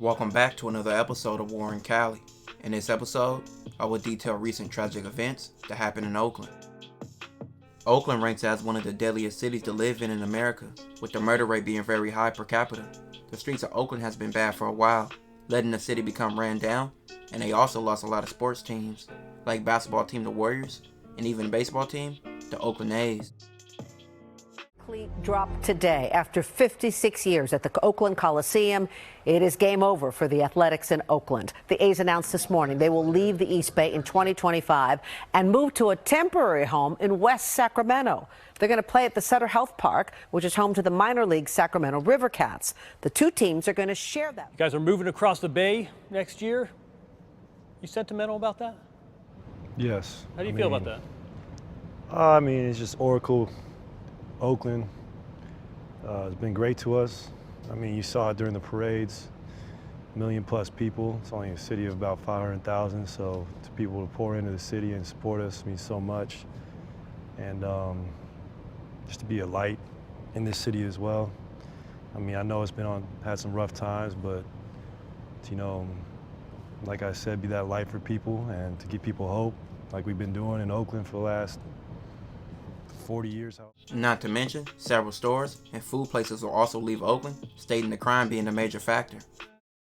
Welcome back to another episode of War in Cali. In this episode, I will detail recent tragic events that happened in Oakland. Oakland ranks as one of the deadliest cities to live in America, with the murder rate being very high per capita. The streets of Oakland has been bad for a while, letting the city become ran down, and they also lost a lot of sports teams, like basketball team the Warriors, and even baseball team, the Oakland A's. Dropped today after 56 years at the Oakland Coliseum. It is game over for the Athletics in Oakland. The A's announced this morning they will leave the East Bay in 2025 and move to a temporary home in West Sacramento. They're going to play at the Sutter Health Park, which is home to the minor league Sacramento River Cats. The two teams are going to share that. You guys are moving across the bay next year. You sentimental about that? Yes. How do you feel about that? It's just Oracle. Oakland has been great to us. You saw it during the parades, 1 million plus people. It's only a city of about 500,000, so to people to pour into the city and support us means so much. And just to be a light in this city as well. I know it's had some rough times, but like I said, be that light for people and to give people hope, like we've been doing in Oakland for the last 40 years. Not to mention, several stores and food places will also leave Oakland, stating the crime being a major factor.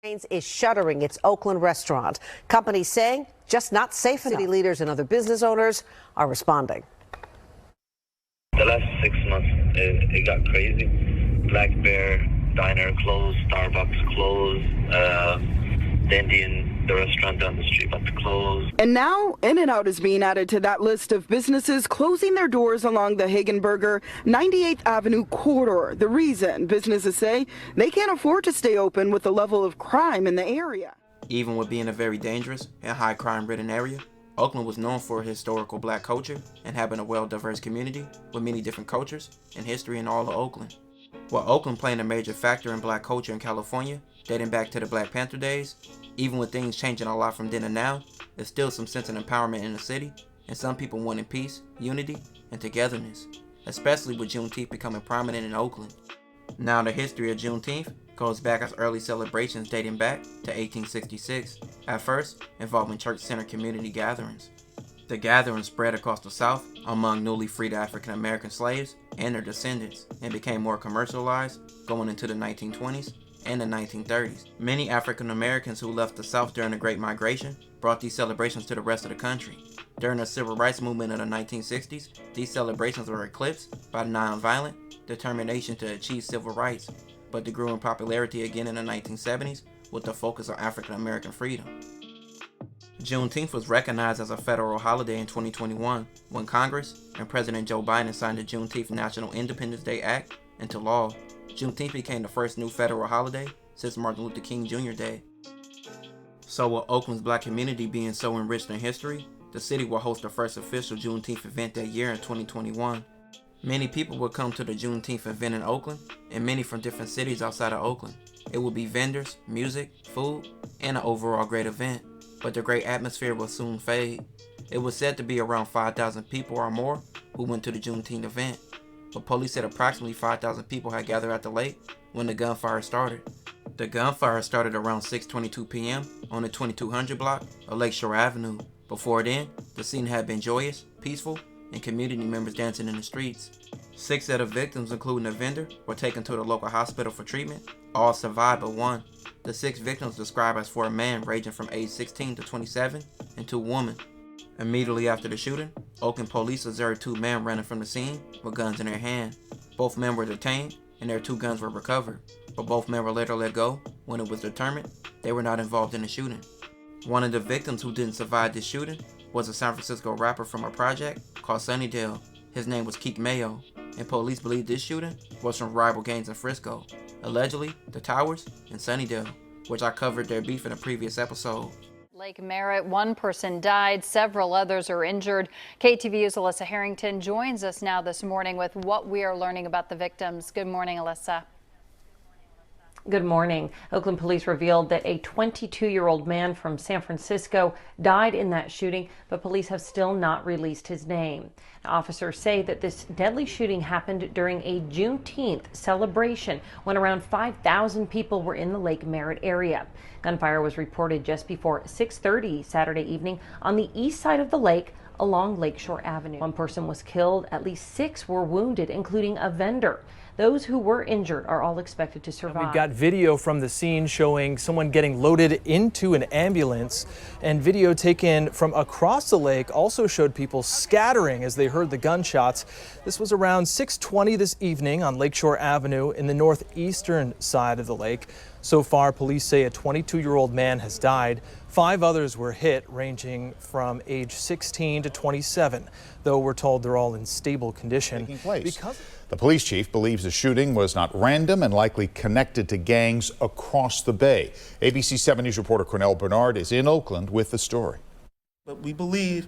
Is shuttering its Oakland restaurant. Companies saying just not safe enough. City leaders and other business owners are responding. The last 6 months, it got crazy. Black Bear Diner closed, Starbucks closed, the restaurant down the street about to close. And now In-N-Out is being added to that list of businesses closing their doors along the Hagenberger 98th Avenue corridor. The reason, businesses say they can't afford to stay open with the level of crime in the area. Even with being a very dangerous and high crime-ridden area, Oakland was known for historical black culture and having a well-diverse community with many different cultures and history in all of Oakland. While Oakland playing a major factor in black culture in California, dating back to the Black Panther days, even with things changing a lot from then to now, there's still some sense of empowerment in the city, and some people wanting peace, unity, and togetherness, especially with Juneteenth becoming prominent in Oakland. Now the history of Juneteenth goes back as early celebrations dating back to 1866, at first involving church center community gatherings. The gatherings spread across the South among newly freed African American slaves and their descendants and became more commercialized going into the 1920s and the 1930s. Many African Americans who left the South during the Great Migration brought these celebrations to the rest of the country. During the Civil Rights Movement of the 1960s, these celebrations were eclipsed by the nonviolent determination to achieve civil rights, but they grew in popularity again in the 1970s with the focus on African American freedom. Juneteenth was recognized as a federal holiday in 2021 when Congress and President Joe Biden signed the Juneteenth National Independence Day Act into law. Juneteenth became the first new federal holiday since Martin Luther King Jr. Day. So with Oakland's black community being so enriched in history, the city will host the first official Juneteenth event that year in 2021. Many people will come to the Juneteenth event in Oakland, and many from different cities outside of Oakland. It will be vendors, music, food, and an overall great event, but the great atmosphere will soon fade. It was said to be around 5,000 people or more who went to the Juneteenth event, but police said approximately 5,000 people had gathered at the lake when the gunfire started. The gunfire started around 6:22 p.m. on the 2200 block of Lakeshore Avenue. Before then, the scene had been joyous, peaceful, and community members dancing in the streets. 6 of the victims, including a vendor, were taken to the local hospital for treatment. All survived but one. The 6 victims described as 4 men ranging from age 16 to 27 and 2 women. Immediately after the shooting, Oakland police observed 2 men running from the scene with guns in their hand. Both men were detained and their 2 guns were recovered, but both men were later let go when it was determined they were not involved in the shooting. One of the victims who didn't survive this shooting was a San Francisco rapper from a project called Sunnydale. His name was Keek Mayo, and police believe this shooting was from rival gangs in Frisco, allegedly the Towers and Sunnydale, which I covered their beef in a previous episode. Lake Merritt, 1 person died, several others are injured. KTVU's Alyssa Harrington joins us now this morning with what we are learning about the victims. Good morning, Alyssa. Good morning. Oakland police revealed that a 22-year-old man from San Francisco died in that shooting, but police have still not released his name. Officers say that this deadly shooting happened during a Juneteenth celebration when around 5,000 people were in the Lake Merritt area. Gunfire was reported just before 6:30 Saturday evening on the east side of the lake along Lakeshore Avenue. One person was killed, at least 6 were wounded, including a vendor. Those who were injured are all expected to survive. We've got video from the scene showing someone getting loaded into an ambulance, and video taken from across the lake also showed people scattering as they heard the gunshots. This was around 6:20 this evening on Lakeshore Avenue in the northeastern side of the lake. So far, police say a 22-year-old man has died. 5 others were hit, ranging from age 16 to 27, though we're told they're all in stable condition. The police chief believes the shooting was not random and likely connected to gangs across the bay. ABC 7 News reporter Cornell Bernard is in Oakland with the story. But we believe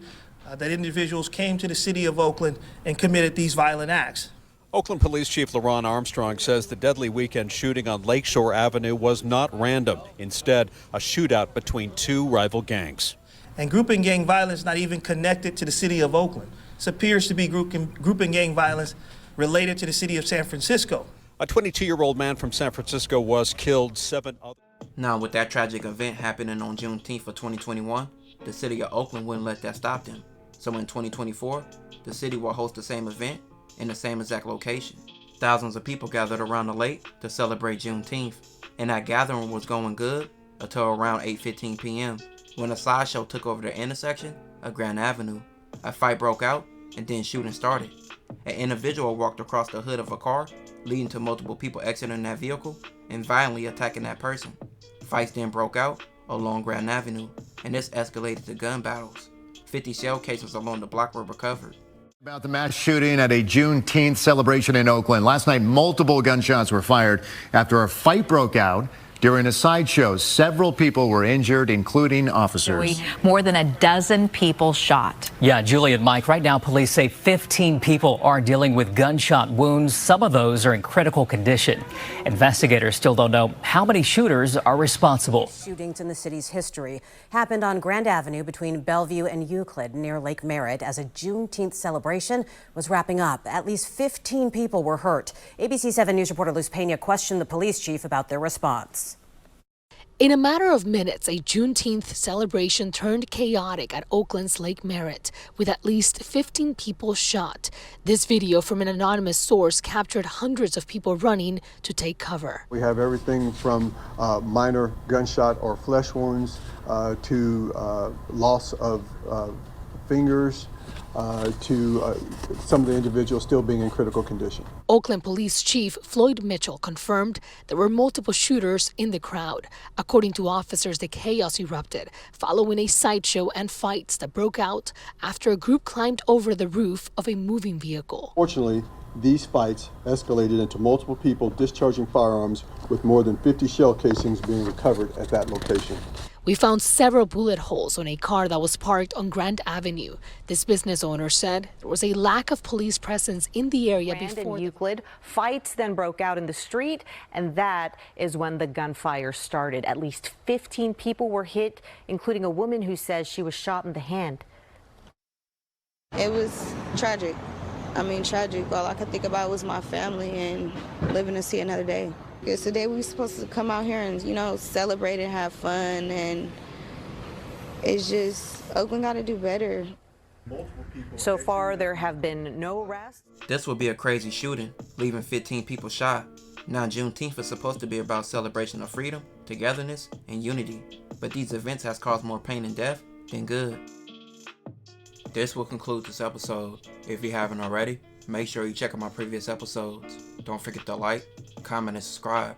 that individuals came to the city of Oakland and committed these violent acts. Oakland Police Chief LaRon Armstrong says the deadly weekend shooting on Lakeshore Avenue was not random. Instead, a shootout between 2 rival gangs. And group and gang violence not even connected to the city of Oakland. This appears to be group and gang violence related to the city of San Francisco. A 22-year-old man from San Francisco was killed. 7 others. Now, with that tragic event happening on Juneteenth of 2021, the city of Oakland wouldn't let that stop them. So in 2024, the city will host the same event in the same exact location. Thousands of people gathered around the lake to celebrate Juneteenth, and that gathering was going good until around 8:15 p.m. when a sideshow took over the intersection of Grand Avenue. A fight broke out, and then shooting started. An individual walked across the hood of a car, leading to multiple people exiting that vehicle and violently attacking that person. Fights then broke out along Grand Avenue, and this escalated to gun battles. 50 shell casings along the block were recovered. About the mass shooting at a Juneteenth celebration in Oakland. Last night, multiple gunshots were fired after a fight broke out during a sideshow. Several people were injured, including officers. More than a dozen people shot. Yeah, Julie and Mike, right now police say 15 people are dealing with gunshot wounds. Some of those are in critical condition. Investigators still don't know how many shooters are responsible. Shootings in the city's history happened on Grand Avenue between Bellevue and Euclid near Lake Merritt as a Juneteenth celebration was wrapping up. At least 15 people were hurt. ABC 7 News reporter Luz Pena questioned the police chief about their response. In a matter of minutes, a Juneteenth celebration turned chaotic at Oakland's Lake Merritt, with at least 15 people shot. This video from an anonymous source captured hundreds of people running to take cover. We have everything from minor gunshot or flesh wounds to loss of fingers, to some of the individuals still being in critical condition. Oakland Police Chief Floyd Mitchell confirmed there were multiple shooters in the crowd. According to officers, the chaos erupted following a sideshow and fights that broke out after a group climbed over the roof of a moving vehicle. Fortunately, these fights escalated into multiple people discharging firearms, with more than 50 shell casings being recovered at that location. We found several bullet holes on a car that was parked on Grand Avenue. This business owner said there was a lack of police presence in the area before. In Euclid, fights then broke out in the street, and that is when the gunfire started. At least 15 people were hit, including a woman who says she was shot in the hand. It was tragic. I mean, tragic. All I could think about was my family and living to see another day. It's the day we were supposed to come out here and, celebrate and have fun, and it's just, Oakland got to do better. So far, there have been no arrests. This would be a crazy shooting, leaving 15 people shot. Now, Juneteenth is supposed to be about celebration of freedom, togetherness, and unity, but these events has caused more pain and death than good. This will conclude this episode. If you haven't already, make sure you check out my previous episodes. Don't forget to like, comment, and subscribe.